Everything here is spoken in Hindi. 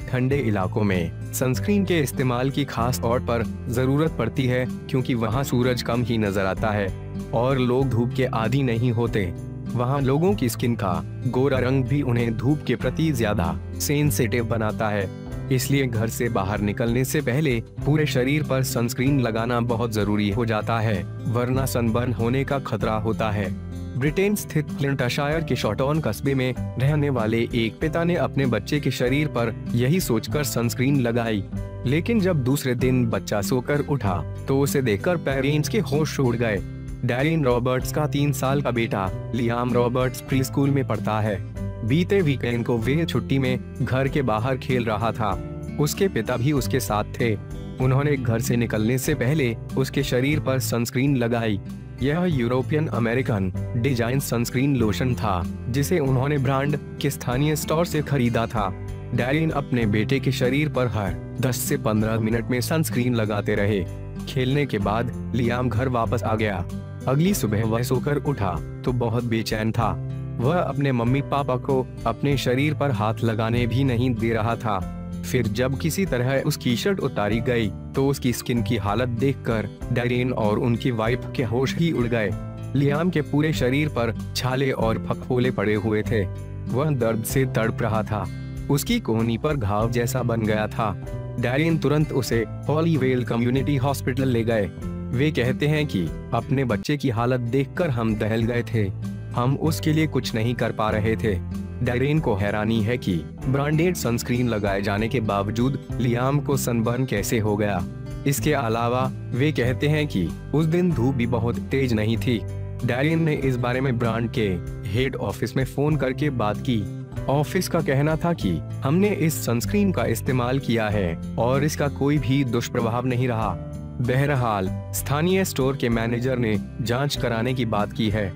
ठंडे इलाकों में सनस्क्रीन के इस्तेमाल की खास तौर पर जरूरत पड़ती है, क्योंकि वहाँ सूरज कम ही नजर आता है और लोग धूप के आदी नहीं होते। वहाँ लोगों की स्किन का गोरा रंग भी उन्हें धूप के प्रति ज्यादा सेंसिटिव बनाता है। इसलिए घर से बाहर निकलने से पहले पूरे शरीर पर सनस्क्रीन लगाना बहुत जरूरी हो जाता है, वरना सनबर्न होने का खतरा होता है। ब्रिटेन स्थित फ्लिंटाशायर के शॉटॉन कस्बे में रहने वाले एक पिता ने अपने बच्चे के शरीर पर यही सोचकर सनस्क्रीन लगाई, लेकिन जब दूसरे दिन बच्चा सोकर उठा तो उसे देखकर पेरेंट्स के होश उड़ गए। डैरिन रॉबर्ट्स का 3 साल का बेटा लियाम रॉबर्ट्स प्री स्कूल में पढ़ता है। बीते वीकेंड को वह छुट्टी में घर के बाहर खेल रहा था। उसके पिता भी उसके साथ थे। उन्होंने घर से निकलने से पहले उसके शरीर पर सनस्क्रीन लगाई। यह European American design sunscreen lotion था, जिसे उन्होंने ब्रांड के स्थानीय स्टोर से खरीदा था। डैरिन अपने बेटे के शरीर पर हर 10 से 15 मिनट में सनस्क्रीन लगाते रहे। खेलने के बाद लियाम घर वापस आ गया। अगली सुबह वह सोकर उठा तो बहुत बेचैन था। वह अपने मम्मी पापा को अपने शरीर पर हाथ लगाने भी नहीं दे रहा था। फिर जब किसी तरह उसकी शर्ट उतारी गई तो उसकी स्किन की हालत देखकर डैरिन और उनकी वाइफ के होश ही उड़ गए। लियाम के पूरे शरीर पर छाले और फफोले पड़े हुए थे। वह दर्द से तड़प रहा था। उसकी कोहनी पर घाव जैसा बन गया था। डैरिन तुरंत उसे हॉलीवेल कम्युनिटी हॉस्पिटल ले गए। वे कहते हैं कि अपने बच्चे की हालत देखकर हम दहल गए थे। हम उसके लिए कुछ नहीं कर पा रहे थे। डैरिन को हैरानी है कि ब्रांडेड सनस्क्रीन लगाए जाने के बावजूद लियाम को सनबर्न कैसे हो गया। इसके अलावा वे कहते हैं कि उस दिन धूप भी बहुत तेज नहीं थी। डैरिन ने इस बारे में ब्रांड के हेड ऑफिस में फोन करके बात की। ऑफिस का कहना था कि हमने इस सनस्क्रीन का इस्तेमाल किया है और इसका कोई भी दुष्प्रभाव नहीं रहा। बहरहाल स्थानीय स्टोर के मैनेजर ने जांच कराने की बात की है।